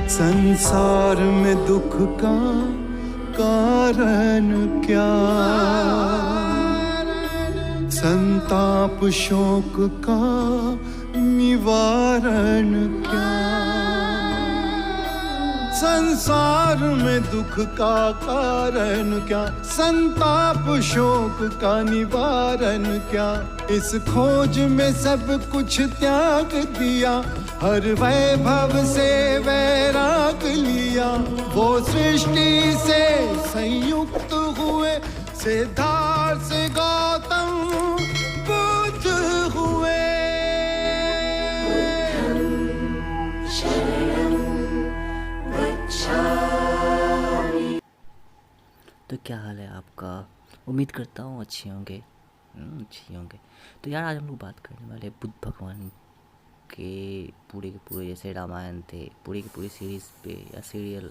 संसार में दुख का कारण क्या, संताप शोक का निवारण क्या। संसार में दुख का कारण क्या, संताप शोक का निवारण क्या। इस खोज में सब कुछ त्याग दिया, हर वैभव से वैराग लिया। वो सृष्टि से संयुक्त हुए, सिद्धार्थ से गौतम बुद्ध हुए। तो क्या हाल है आपका? उम्मीद करता हूँ अच्छे होंगे। तो यार आज हम लोग बात करने वाले बुद्ध भगवान के पूरे जैसे रामायण थे, पूरी की पूरी सीरीज़ पे या सीरियल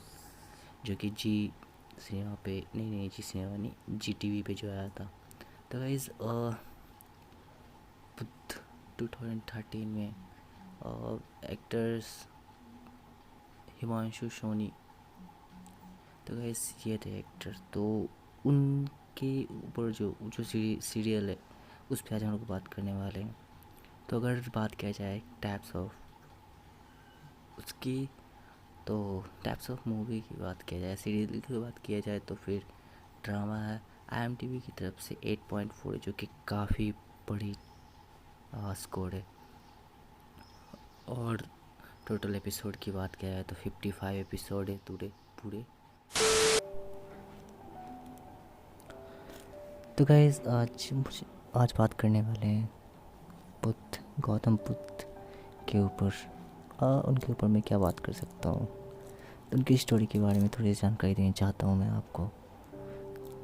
जो कि जी सिनेमा पे नहीं जी सिनेमा नहीं जी टीवी पे जो आया था। तो गाइस बुद्ध 2013 में एक्टर्स हिमांशु सोनी, तो गाइस ये थे एक्टर। तो उनके ऊपर जो सीरियल है उस पर आज हम लोग बात करने वाले हैं। तो अगर बात किया जाए टाइप्स ऑफ उसकी, तो टाइप्स ऑफ मूवी की बात किया जाए, सीरियल की बात किया जाए तो फिर ड्रामा है। IMDb की तरफ से 8.4 जो कि काफ़ी बड़ी स्कोर है। और टोटल एपिसोड की बात किया जाए तो 55 एपिसोड है पूरे। तो गाइस आज बात करने वाले हैं गौतम बुद्ध के ऊपर। उनके ऊपर मैं क्या बात कर सकता हूँ, तो उनकी स्टोरी के बारे में थोड़ी जानकारी देना चाहता हूँ मैं आपको।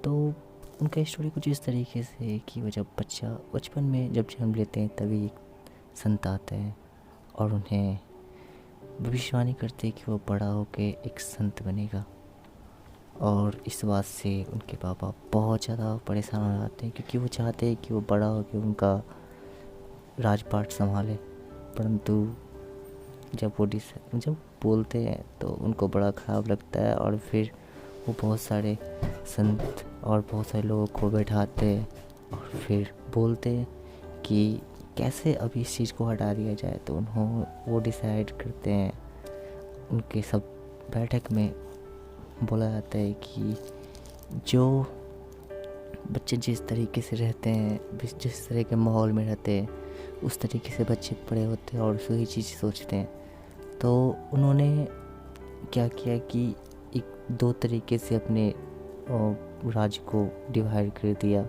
तो उनका स्टोरी कुछ इस तरीके से कि वो जब बचपन में जब जन्म लेते हैं तभी एक संत आता है और उन्हें भविष्यवाणी करते हैं कि वो बड़ा होके एक संत बनेगा। और इस बात से उनके पापा बहुत ज़्यादा परेशान हो जाते हैं, क्योंकि वो चाहते हैं कि वो बड़ा होकर उनका राजपाट संभाले। परंतु जब बोलते हैं तो उनको बड़ा ख़राब लगता है, और फिर वो बहुत सारे संत और बहुत सारे लोगों को बैठाते हैं और फिर बोलते हैं कि कैसे अभी इस चीज़ को हटा दिया जाए। तो वो डिसाइड करते हैं, उनके सब बैठक में बोला जाता है कि जो बच्चे जिस तरीके से रहते हैं, जिस तरह के माहौल में रहते हैं, उस तरीके से बच्चे बड़े होते हैं और वही चीज़ सोचते हैं। तो उन्होंने क्या किया कि दो तरीके से अपने राज्य को डिवाइड कर दिया।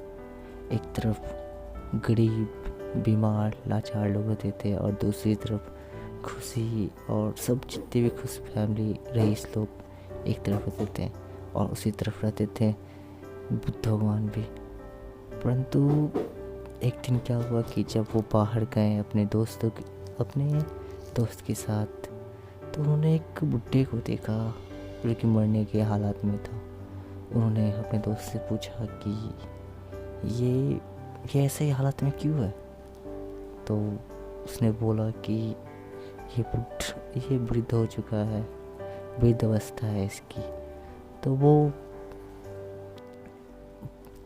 एक तरफ गरीब बीमार लाचार लोग रहते थे और दूसरी तरफ खुशी और सब जितने भी खुश फैमिली रईस लोग एक तरफ रहते थे, और उसी तरफ रहते थे बुद्ध भगवान भी। परंतु एक दिन क्या हुआ कि जब वो बाहर गए अपने दोस्त के साथ, तो उन्होंने एक बुड्ढे को देखा जो कि मरने के हालात में था। उन्होंने अपने दोस्त से पूछा कि ये ऐसे हालत में क्यों है। तो उसने बोला कि ये वृद्ध हो चुका है, वृद्ध अवस्था है इसकी। तो वो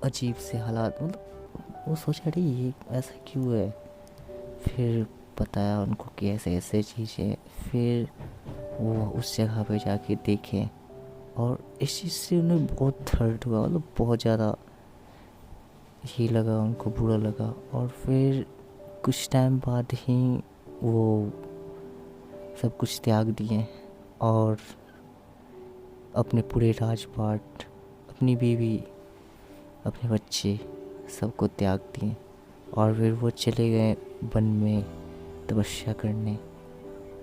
अजीब से हालात, मतलब वो सोचा अरे ये ऐसा क्यों है। फिर बताया उनको कि ऐसे चीज़ें। फिर वो उस जगह पे जाके देखे और इस चीज़ से उन्हें बहुत हर्ट हुआ, मतलब बहुत ज़्यादा ही लगा, उनको बुरा लगा। और फिर कुछ टाइम बाद ही वो सब कुछ त्याग दिए और अपने पूरे राजपाट, अपनी बीवी, अपने बच्चे सबको त्याग दिए और फिर वो चले गए वन में तपस्या करने।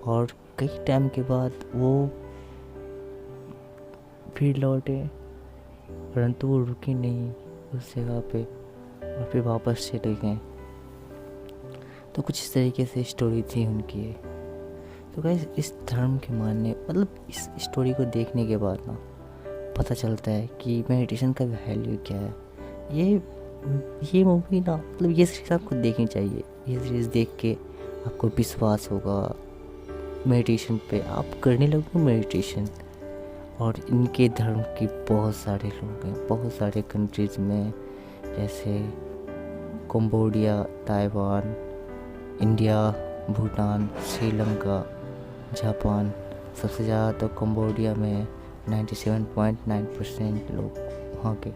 और कई टाइम के बाद वो फिर लौटे, परंतु वो रुके नहीं उस जगह पे और फिर वापस चले गए। तो कुछ इस तरीके से स्टोरी थी उनकी। तो गाइस इस धर्म के मानने, मतलब इस स्टोरी को देखने के बाद ना पता चलता है कि मेडिटेशन का वैल्यू क्या है। ये मूवी ना, मतलब ये सीरीज़ आपको देखनी चाहिए। ये सीरीज़ देख के आपको विश्वास होगा, मेडिटेशन पे, आप करने लगो मेडिटेशन। और इनके धर्म के बहुत सारे लोग हैं, बहुत सारे कंट्रीज़ में, जैसे Cambodia, Taiwan, India, Bhutan, Sri Lanka, Japan. सबसे ज़्यादा तो कंबोडिया में 97.9% लोग वहाँ के।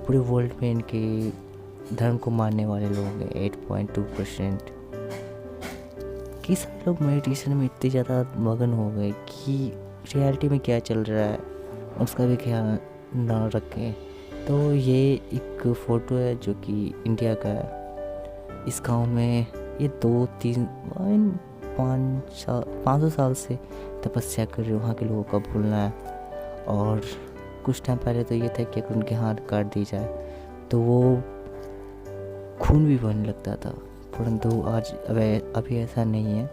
पूरे वर्ल्ड में इनके धर्म को मानने वाले लोग हैं 8.2%। कि सब लोग मेडिटेशन में इतने ज़्यादा मगन हो गए कि रियलिटी में क्या चल रहा है उसका भी ख्याल ना रखें। तो ये एक फ़ोटो है जो कि इंडिया का है। इस गांव में ये 500 साल से तपस्या कर रहे, वहाँ के लोगों का भूलना है। और कुछ टाइम पहले तो ये था कि अगर उनके हाथ काट दी जाए तो वो खून भी बहने लगता था, परंतु आज अभी ऐसा नहीं है।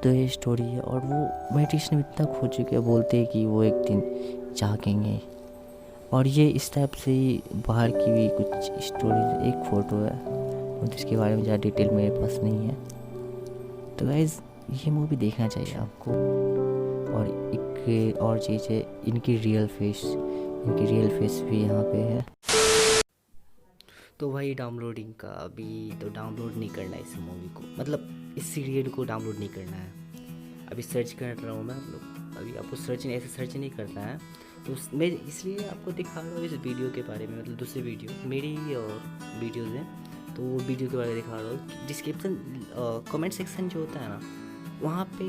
तो ये स्टोरी है। और वो मेडिटेशन में इतना खो चुके हैं, बोलते हैं कि वो एक दिन जागेंगे। और ये इस टाइप से ही बाहर की भी कुछ स्टोरी, एक फ़ोटो है जिसके बारे में ज़्यादा डिटेल मेरे पास नहीं है। तो गाइस ये मूवी देखना चाहिए आपको। और एक और चीज़ है, इनकी रियल फेस भी यहाँ पे है। तो भाई डाउनलोडिंग का अभी तो डाउनलोड नहीं करना है इस मूवी को, मतलब इस सीरियल को डाउनलोड नहीं करना है। अभी सर्च कर रहा हूँ मैं, अभी आपको ऐसे सर्च नहीं करना है। तो मैं इसलिए आपको दिखा रहा हूँ इस वीडियो के बारे में, मतलब दूसरी वीडियो मेरी वीडियोज़ हैं तो वो वीडियो के बारे में दिखा रहा हूँ। डिस्क्रिप्शन कमेंट सेक्शन जो होता है ना, वहाँ पे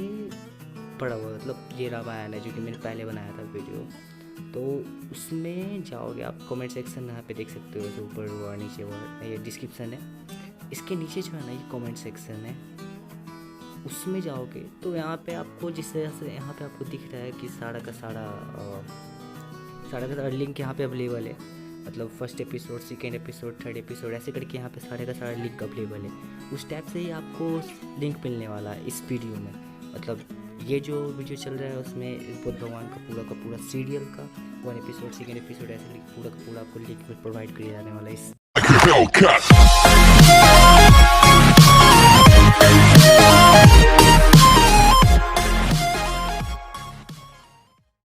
पड़ा हुआ, मतलब ये रामायण है जो कि मैंने पहले बनाया था वीडियो, तो उसमें जाओगे आप कमेंट सेक्शन, यहाँ पे देख सकते हो, जो ऊपर हुआ नीचे हुआ ये डिस्क्रिप्शन है, इसके नीचे जो है ना ये कमेंट सेक्शन है, उसमें जाओगे तो यहाँ पे आपको जिस तरह से यहाँ पे आपको दिख रहा है कि सारा का सारा लिंक यहाँ पे अवेलेबल है। मतलब first episode, second episode, third episode, ऐसे करके यहाँ पे सारे का सारा लिंक अवेलेबल है। उस टाइप से ही आपको लिंक मिलने वाला है इस वीडियो में। मतलब ये जो वीडियो चल रहा है उसमें बुद्ध भगवान का पूरा सीरियल का 1 एपिसोड, सेकेंड एपिसोड, ऐसे पूरा का पूरा आपको लिंक प्रोवाइड किया जाने वाला है इस